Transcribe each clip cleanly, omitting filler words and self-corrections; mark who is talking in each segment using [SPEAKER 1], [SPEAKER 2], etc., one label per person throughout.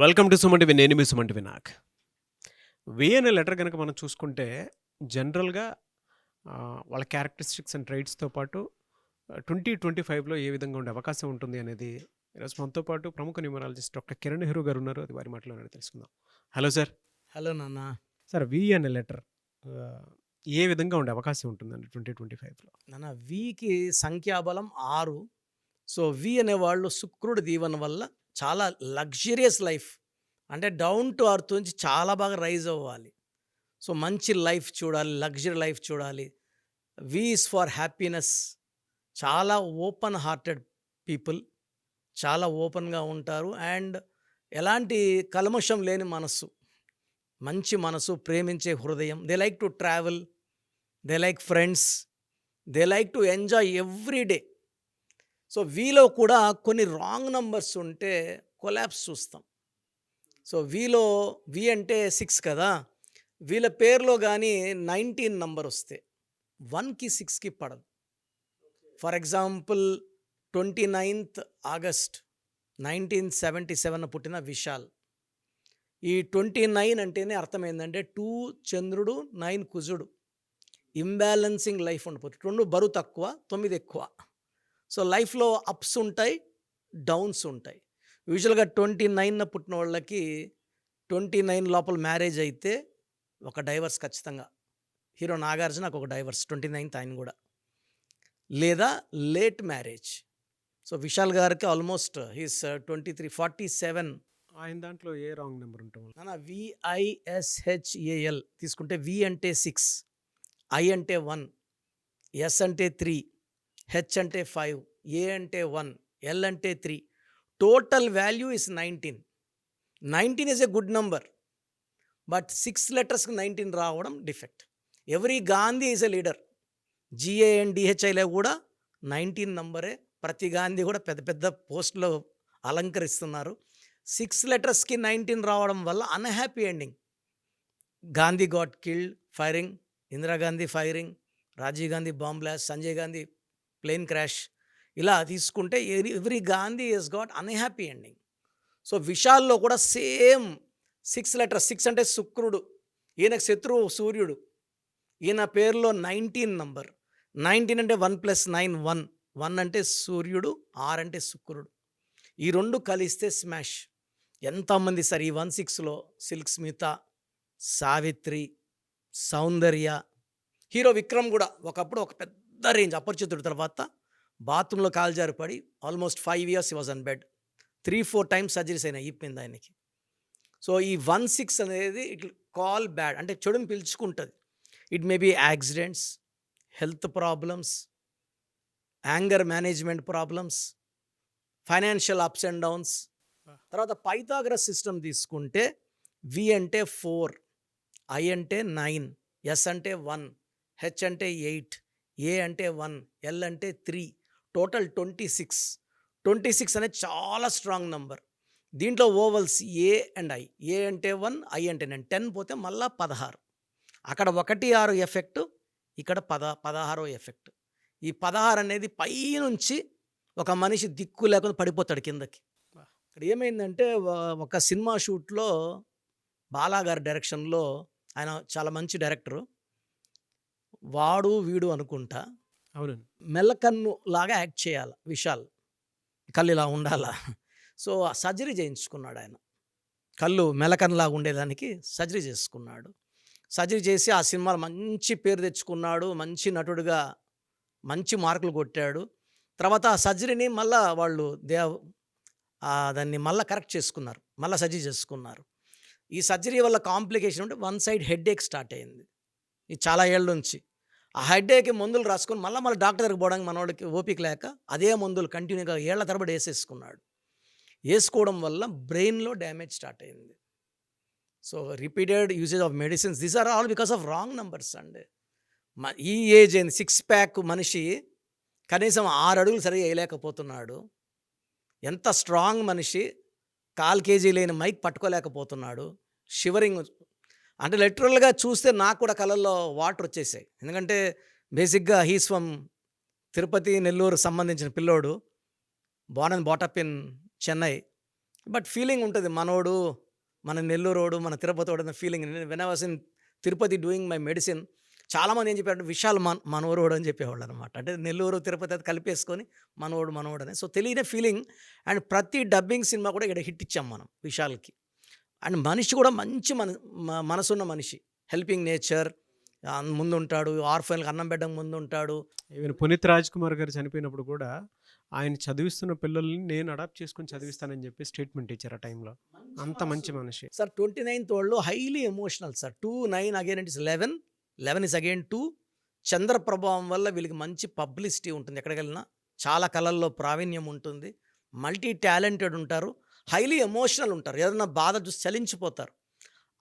[SPEAKER 1] Welcome to Suman TV. నేను మీ Suman TV Nag. వి అనే letter గనక మనం చూసుకుంటే జనరల్‌గా వాళ్ళ క్యారెక్టరిస్టిక్స్ అండ్ ట్రైట్స్‌తో పాటు 2025లో ఏ విధంగా ఉండే అవకాశం ఉంటుంది అనేది ఈరోజు మనతో పాటు ప్రముఖ న్యూమరాలజిస్ట్ డాక్టర్ కిరణ్ నెహ్రూ గారు ఉన్నారు. అది వారి మాటలోనే తెలుసుకుందాం. Hello sir.
[SPEAKER 2] హలో నాన్న.
[SPEAKER 1] సార్ వి అనే లెటర్ ఏ విధంగా ఉండే అవకాశం ఉంటుందండి 2025లో?
[SPEAKER 2] నాన్న వీకి సంఖ్యాబలం 6. సో వి అనేవాళ్ళు శుక్రుడి దీవెన వల్ల చాలా లగ్జరియస్ లైఫ్, అంటే డౌన్ టు అర్త్ నుంచి చాలా బాగా రైజ్ అవ్వాలి. సో మంచి లైఫ్ చూడాలి, లగ్జరీ లైఫ్ చూడాలి. వి ఇస్ ఫర్ హ్యాపీనెస్. చాలా ఓపెన్ హార్టెడ్ పీపుల్, చాలా ఓపెన్గా ఉంటారు. అండ్ ఎలాంటి కల్మషం లేని మనస్సు, మంచి మనసు, ప్రేమించే హృదయం. They like to travel, they like friends, they like to enjoy every day. So వీలో కూడా కొన్ని రాంగ్ నంబర్స్ ఉంటే కొలాప్స్ చూస్తాం. సో వీలో వి అంటే 6 కదా, వీళ్ళ పేరులో కానీ 19 నంబర్ వస్తే 1కి 6కి పడదు. ఫర్ ఎగ్జాంపుల్ 29th ఆగస్ట్ 1977 పుట్టిన విశాల్. ఈ 29 అంటేనే అర్థం ఏంటంటే 2 చంద్రుడు 9 కుజుడు, ఇంబ్యాలెన్సింగ్ లైఫ్ ఉండిపోతుంది. 2 బరువు తక్కువ, 9 ఎక్కువ. సో లైఫ్లో అప్స్ ఉంటాయి, డౌన్స్ ఉంటాయి. యూజువల్గా 29న పుట్టిన వాళ్ళకి 29 లోపల మ్యారేజ్ అయితే ఒక డైవర్స్ ఖచ్చితంగా. హీరో నాగార్జునకు ఒక డైవర్స్ 29th ఆయన కూడా, లేదా లేట్ మ్యారేజ్. సో విశాల్ గారికి ఆల్మోస్ట్ హీస్ 23-47.
[SPEAKER 1] ఆయన దాంట్లో ఏ రాంగ్ నెంబర్ ఉంటుంది?
[SPEAKER 2] నాన్న VISHAL తీసుకుంటే వి అంటే 6, ఐ అంటే 1, ఎస్ అంటే 3, హెచ్ అంటే 5, ఏ అంటే 1, ఎల్ అంటే 3. Total value is 19. 19 is a good number, but 6 లెటర్స్కి 19 రావడం defect. Every Gandhi is a leader. GANDHIలో కూడా 19 నంబరే. ప్రతి గాంధీ కూడా పెద్ద పెద్ద పోస్టులో అలంకరిస్తున్నారు. 6 లెటర్స్కి 19 రావడం వల్ల unhappy ending. Gandhi got killed, firing, Indira Gandhi firing, Rajiv Gandhi bomb blast, Sanjay Gandhi plane crash. ఇలా తీసుకుంటే every Gandhi Hess got unhappy ending. So విశాల్లో కూడా సేమ్ 6 లెటర్స్. 6 అంటే శుక్రుడు, ఈయనకు శత్రువు సూర్యుడు. ఈయన పేరులో 19 నంబర్. 19 అంటే 1 + 9 1. 1 అంటే సూర్యుడు, 6 అంటే శుక్రుడు. ఈ రెండు కలిస్తే స్మాష్. ఎంతమంది సార్ ఈ 16లో? సిల్క్ స్మిత, సావిత్రి, సౌందర్య, హీరో విక్రమ్ కూడా ఒకప్పుడు ఒక పెద్ద రేంజ్ అపరిచితుడు. తర్వాత బాత్రూంలో కాల్జారి పడి almost 5 years was on bed. 3-4 times surgeries అయినా అయిపోయింది ఆయనకి. సో ఈ 16 అనేది ఇట్ కాల్ బ్యాడ్, అంటే చెడుని పిలుచుకుంటుంది. It may be accidents, health problems, anger management problems, financial ups and downs. తర్వాత పైథాగరస్ సిస్టమ్ తీసుకుంటే వి అంటే 4, ఐ అంటే 9, ఎస్ అంటే 1, హెచ్ అంటే 8, ఏ అంటే 1, ఎల్ అంటే 3. టోటల్ 26. 26 అనేది చాలా స్ట్రాంగ్ నంబర్. దీంట్లో ఓవల్స్ ఏ అండ్ ఐ. ఏ అంటే 1, ఐ అంటే 9. 10 పోతే మళ్ళా 16. అక్కడ 1, 6 ఎఫెక్ట్, ఇక్కడ 16 ఎఫెక్ట్. ఈ 16 అనేది పైనుంచి ఒక మనిషి దిక్కు లేకుండా పడిపోతాడు కిందకి. ఇక్కడ ఏమైందంటే ఒక సినిమా షూట్లో బాలాగారి డైరెక్షన్లో, ఆయన చాలా మంచి డైరెక్టరు, వాడు వీడు అనుకుంటా,
[SPEAKER 1] అవునండి.
[SPEAKER 2] మెల్లకన్ను లాగా యాక్ట్ చేయాలి విశాల్, కళ్ళు ఇలా ఉండాలా. సో సర్జరీ చేయించుకున్నాడు ఆయన. కళ్ళు మెల్లకన్నులాగా ఉండేదానికి సర్జరీ చేసుకున్నాడు. సర్జరీ చేసి ఆ సినిమాలో మంచి పేరు తెచ్చుకున్నాడు. మంచి నటుడిగా మంచి మార్కులు కొట్టాడు. తర్వాత ఆ సర్జరీని మళ్ళీ వాళ్ళు దాన్ని మళ్ళీ కరెక్ట్ చేసుకున్నారు, మళ్ళీ సర్జరీ చేసుకున్నారు. ఈ సర్జరీ వల్ల కాంప్లికేషన్ ఉంటే 1 side హెడ్ఏక్ స్టార్ట్ అయింది. ఇది చాలా ఏళ్ళ నుంచి. ఆ హెడ్ఏక్కి మందులు రాసుకొని మళ్ళీ డాక్టర్ దగ్గరికి పోవడానికి మనవాడికి ఓపిక లేక అదే మందులు కంటిన్యూగా ఏళ్ల తరబడి వేసేసుకున్నాడు. వేసుకోవడం వల్ల బ్రెయిన్లో డ్యామేజ్ స్టార్ట్ అయింది. So repeated usage of medicines, these are all because of wrong numbers అండి. ఈ ఏజ్ అయింది, 6 pack మనిషి కనీసం 6 అడుగులు సరిగా వేయలేకపోతున్నాడు. ఎంత స్ట్రాంగ్ మనిషి 1/4 kg లేని మైక్ పట్టుకోలేకపోతున్నాడు. షివరింగ్, అంటే లిటరల్గా చూస్తే నాకు కూడా కళ్ళల్లో వాటర్ వచ్చేసాయి. ఎందుకంటే బేసిక్గా హీస్ ఫ్రమ్ తిరుపతి, నెల్లూరు సంబంధించిన పిల్లోడు, బాటప్ ఇన్ చెన్నై. బట్ ఫీలింగ్ ఉంటుంది మనోడు, మన నెల్లూరోడు, మన తిరుపతోడు అన్న feeling. When I was in Tirupati doing my medicine, చాలామంది ఏం చెప్పారంటే విశాల్ మనోరోడు అని చెప్పేవాళ్ళు అనమాట. అంటే నెల్లూరు తిరుపతి అది కలిపేసుకొని మనోడు అని. సో తెలియని ఫీలింగ్. అండ్ ప్రతి డబ్బింగ్ సినిమా కూడా ఇక్కడ హిట్ ఇచ్చాం మనం విశాల్కి. అండ్ మనిషి కూడా మంచి మనసున్న మనిషి, హెల్పింగ్ నేచర్, ముందుంటాడు, ఆర్ఫన్కి అన్నం పెట్టడం ముందుంటాడు.
[SPEAKER 1] ఈవెన్ పునీత్ రాజ్ కుమార్ గారు చనిపోయినప్పుడు కూడా ఆయన చదివిస్తున్న పిల్లల్ని నేను అడాప్ట్ చేసుకుని చదివిస్తానని చెప్పి స్టేట్మెంట్ ఇచ్చారు ఆ టైంలో. అంత మంచి మనిషి.
[SPEAKER 2] సార్ 29th వాళ్ళు highly emotional sir. 2-9 again it is 11 is again 2. చంద్ర ప్రభావం వల్ల వీళ్ళకి మంచి పబ్లిసిటీ ఉంటుంది, ఎక్కడికి వెళ్ళినా చాలా కళల్లో ప్రావీణ్యం ఉంటుంది, మల్టీ టాలెంటెడ్ ఉంటారు, హైలీ ఎమోషనల్ ఉంటారు. ఏదైనా బాధ చూసి చలించిపోతారు.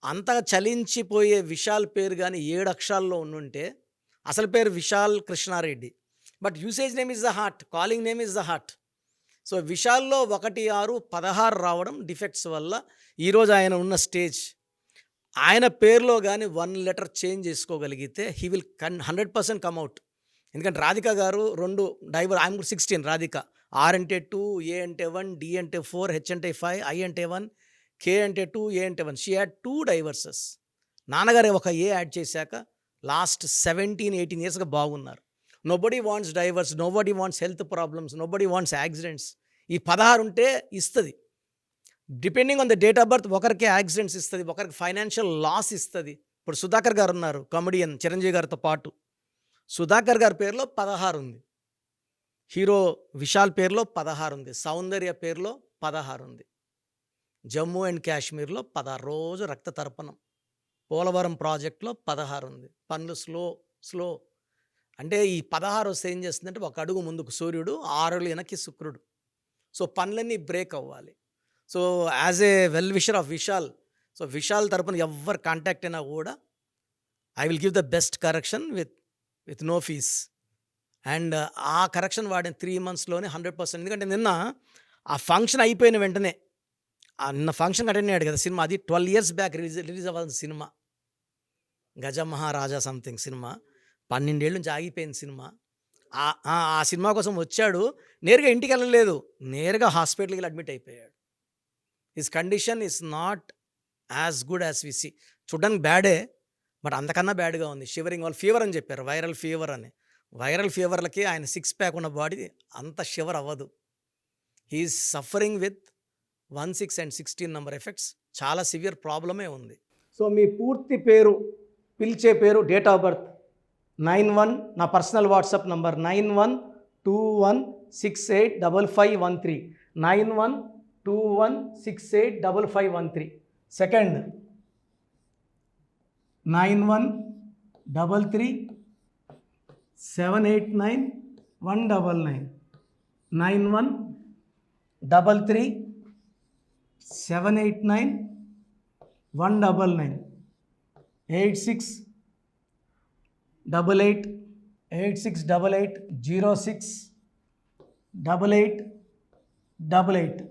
[SPEAKER 2] అంతగా చలించిపోయే విశాల్ పేరు కానీ 7 అక్షరాల్లో ఉండుంటే, అసలు పేరు Vishal Krishna Reddy, but usage name is the heart, calling name is the heart. So విశాల్లో 1-6-16 రావడం డిఫెక్ట్స్ వల్ల ఈరోజు ఆయన ఉన్న స్టేజ్. ఆయన పేరులో కానీ 1 లెటర్ చేంజ్ చేసుకోగలిగితే హీ విల్ 100% కమ్అవుట్. ఎందుకంటే రాధిక గారు 2 డైవర్, ఆయన కూడా 16 రాధిక. ఆర్ అంటే 2, ఏ అంటే 1, డి అంటే 4, హెచ్ అంటే 5, ఐ అంటే 1, కే అంటే 2, ఏ అంటే 1. She had 2 divorces. నాన్నగారు ఒక ఏ యాడ్ చేశాక లాస్ట్ 17-18 ఇయర్స్గా బాగున్నారు. Nobody wants divorce, nobody wants health problems, nobody wants accidents. ఈ 16 ఉంటే ఇస్తుంది. Depending on the date of birth ఒకరికి యాక్సిడెంట్స్ ఇస్తుంది, ఒకరికి ఫైనాన్షియల్ లాస్ ఇస్తుంది. ఇప్పుడు సుధాకర్ గారు ఉన్నారు, కామెడియన్ చిరంజీవి గారితో పాటు. సుధాకర్ గారి పేరులో 16 ఉంది, హీరో విశాల్ పేరులో 16 ఉంది, సౌందర్య పేరులో 16 ఉంది, జమ్మూ అండ్ కాశ్మీర్లో 16, రోజు రక్త తర్పణం, పోలవరం ప్రాజెక్ట్లో 16 ఉంది. పనులు స్లో. అంటే ఈ 16 వస్తే ఏం చేస్తుందంటే, ఒక అడుగు ముందుకు సూర్యుడు, 6 అడుగులు వెనక్కి శుక్రుడు. సో పనులన్నీ బ్రేక్ అవ్వాలి. So as a well wisher of Vishal, so Vishal తరపున ఎవరు కాంటాక్ట్ అయినా కూడా I will give the best correction with no fees. And ఆ కరెక్షన్ వాడిన 3 monthsలోనే 100%. ఎందుకంటే నిన్న ఆ ఫంక్షన్ అయిపోయిన వెంటనే, నిన్న ఫంక్షన్ అటెండ్ అయ్యాడు కదా సినిమా, అది 12 years బ్యాక్ రిలీజ్ అవ్వాల్సిన సినిమా, గజమహారాజా సంథింగ్ సినిమా, 12 ఏళ్ళ నుంచి ఆగిపోయిన సినిమా. ఆ సినిమా కోసం వచ్చాడు, నేరుగా ఇంటికి వెళ్ళలేదు, నేరుగా హాస్పిటల్కి వెళ్ళి అడ్మిట్ అయిపోయాడు. His condition is not as good as we see. చూడడానికి బ్యాడే, బట్ అంతకన్నా బ్యాడ్గా ఉంది. షివరింగ్, వాళ్ళు ఫీవర్ అని చెప్పారు, వైరల్ ఫీవర్ అని. వైరల్ ఫీవర్లకి ఆయన 6 pack ఉన్న బాడీ అంత షివర్ అవ్వదు. He is suffering with 16 and 16 number effects. చాలా సివియర్ ప్రాబ్లమే ఉంది. సో మీ పూర్తి పేరు, పిలిచే పేరు, డేట్ ఆఫ్ బర్త్ 91, నా personal WhatsApp number 9121685513, 9121685513. Second 9133789199, 9133789199, 8688068888,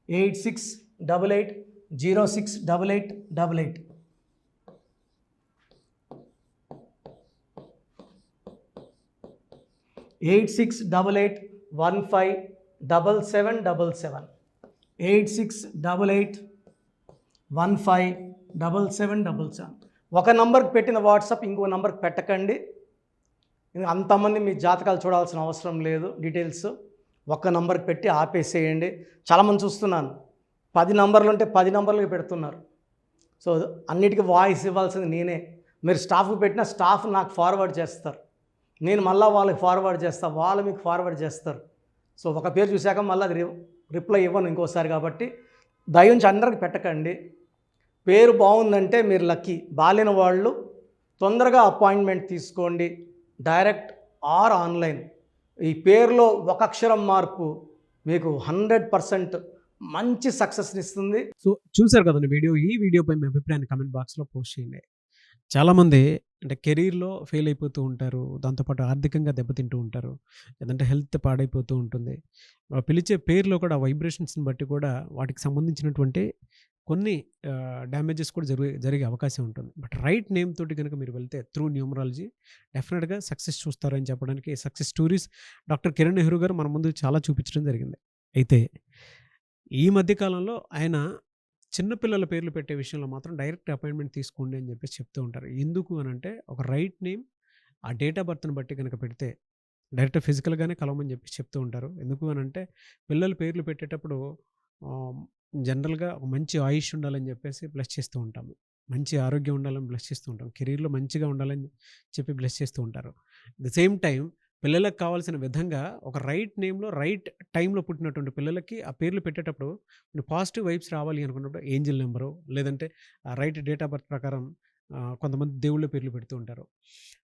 [SPEAKER 2] 8688068888. Eight 8688157777, 8688157777. ఒక నంబర్కి పెట్టిన వాట్సాప్ ఇంకో నంబర్కి పెట్టకండి. అంతమంది మీ జాతకాలు చూడాల్సిన అవసరం లేదు. డీటెయిల్స్ ఒక్క నంబర్కి పెట్టి ఆపేసేయండి. చాలామంది చూస్తున్నాను 10 నంబర్లు ఉంటే 10 నంబర్లకి పెడుతున్నారు. సో అన్నిటికీ వాయిస్ ఇవ్వాల్సింది నేనే. మీరు స్టాఫ్కి పెట్టిన స్టాఫ్ నాకు ఫార్వర్డ్ చేస్తారు, నేను మళ్ళీ వాళ్ళకి ఫార్వర్డ్ చేస్తాను, వాళ్ళు మీకు ఫార్వర్డ్ చేస్తారు. సో ఒక పేరు చూశాక మళ్ళీ అది రిప్లై ఇవ్వను ఇంకోసారి. కాబట్టి దయించి అందరికి పెట్టకండి. పేరు బాగుందంటే మీరు లక్కీ. బాలేని వాళ్ళు తొందరగా అపాయింట్మెంట్ తీసుకోండి, డైరెక్ట్ ఆర్ ఆన్లైన్. ఈ పేరులో ఒక అక్షరం మార్పు మీకు 100% మంచి సక్సెస్ని ఇస్తుంది.
[SPEAKER 1] సో చూశారు కదండి వీడియో. ఈ వీడియోపై మీ అభిప్రాయాన్ని కామెంట్ బాక్స్లో పోస్ట్ చేయండి. చాలామంది అంటే కెరీర్లో ఫెయిల్ అయిపోతూ ఉంటారు, దాంతోపాటు ఆర్థికంగా దెబ్బతింటూ ఉంటారు, లేదంటే హెల్త్ పాడైపోతూ ఉంటుంది. పిలిచే పేరులో కూడా వైబ్రేషన్స్ని బట్టి కూడా వాటికి సంబంధించినటువంటి కొన్ని డ్యామేజెస్ కూడా జరిగే అవకాశం ఉంటుంది. బట్ రైట్ నేమ్ తోటి కనుక మీరు వెళ్తే త్రూ న్యూమరాలజీ డెఫినెట్గా సక్సెస్ చూస్తారని చెప్పడానికి success stories doctor Kiran Nehru గారు మన ముందు చాలా చూపించడం జరిగింది. అయితే ఈ మధ్య కాలంలో ఆయన చిన్న పిల్లల పేర్లు పెట్టే విషయంలో మాత్రం డైరెక్ట్ అపాయింట్మెంట్ తీసుకోండి అని చెప్పేసి చెప్తూ ఉంటారు. ఎందుకు అనంటే ఒక రైట్ నేమ్, ఆ డేట్ ఆఫ్ బర్త్‌ని బట్టి గనక పెడితే డైరెక్ట్ ఫిజికల్‌గానే కలవమని చెప్పేసి చెప్తూ ఉంటారు. ఎందుకు అనంటే పిల్లల పేర్లు పెట్టేటప్పుడు ఆహ్, జనరల్‌గా ఒక మంచి ఆయుష్ ఉండాలని చెప్పేసి బ్లెస్ చేస్తూ ఉంటాము. మంచి ఆరోగ్యం ఉండాలని బ్లెస్ చేస్తూ ఉంటాం. కెరియర్‌లో మంచిగా ఉండాలని చెప్పి బ్లెస్ చేస్తూ ఉంటారు. అట్ ద సేమ్ టైమ్ పిల్లలకు కావాల్సిన విధంగా ఒక రైట్ నేమ్‌లో, రైట్ టైమ్‌లో పుట్టినటువంటి పిల్లలకి ఆ పేర్లు పెట్టేటప్పుడు పాజిటివ్ వైబ్స్ రావాలి అనుకున్నప్పుడు ఏంజెల్ నంబరు, లేదంటే రైట్ డేట్ ఆఫ్ బర్త్ ప్రకారం కొంతమంది దేవుళ్ళ పేర్లు పెడుతూ ఉంటారు.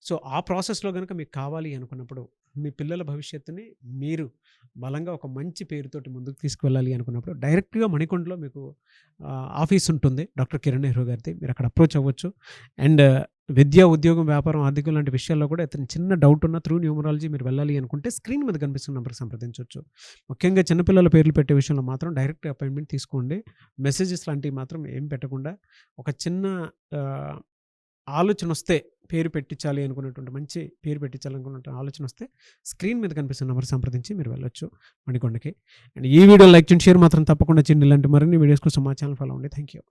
[SPEAKER 1] సో, ఆ ప్రాసెస్‌లో గనుక మీకు కావాలి అనుకున్నప్పుడు, మీ పిల్లల భవిష్యత్తుని మీరు బలంగా ఒక మంచి పేరుతోటి ముందుకు తీసుకువెళ్ళాలి అనుకున్నప్పుడు, డైరెక్ట్‌గా మణికొండలో మీకు ఆఫీస్ ఉంటుంది. డాక్టర్ కిరణ్ నెహ్రూ గారిది. మీరు అక్కడ అప్రోచ్ అవ్వచ్చు. అండ్ విద్య, ఉద్యోగం, వ్యాపారం, ఆర్థికం లాంటి విషయాల్లో కూడా ఏదైనా చిన్న డౌట్ ఉన్నా త్రూ న్యూమరాలజీ మీరు వెళ్ళాలి అనుకుంటే స్క్రీన్ మీద కనిపిస్తున్న నంబర్‌కి సంప్రదించొచ్చు. ముఖ్యంగా చిన్న పిల్లల పేర్లు పెట్టే విషయంలో మాత్రం డైరెక్ట్ అపాయింట్మెంట్ తీసుకోండి. మెసేజెస్ లాంటివి మాత్రం ఏం పెట్టకుండా ఒక చిన్న ఆహ్, ఆలోచనొస్తే పేరు పెట్టించాలి అనుకున్నటువంటి మంచి పేరు పెట్టించాలనుకున్నటువంటి ఆలోచనొస్తే స్క్రీన్ మీద కనిపిస్తున్న నంబర్ సంప్రదించి మీరు వెళ్ళొచ్చు మణికొండకి. అండ్ ఈ వీడియో లైక్ చేయండి, షేర్ మాత్రం తప్పకుండా చేయండి. ఇలాంటి మరిన్ని వీడియోస్ కోసం మా ఛానల్ ఫాలో అవ్వండి. Thank you.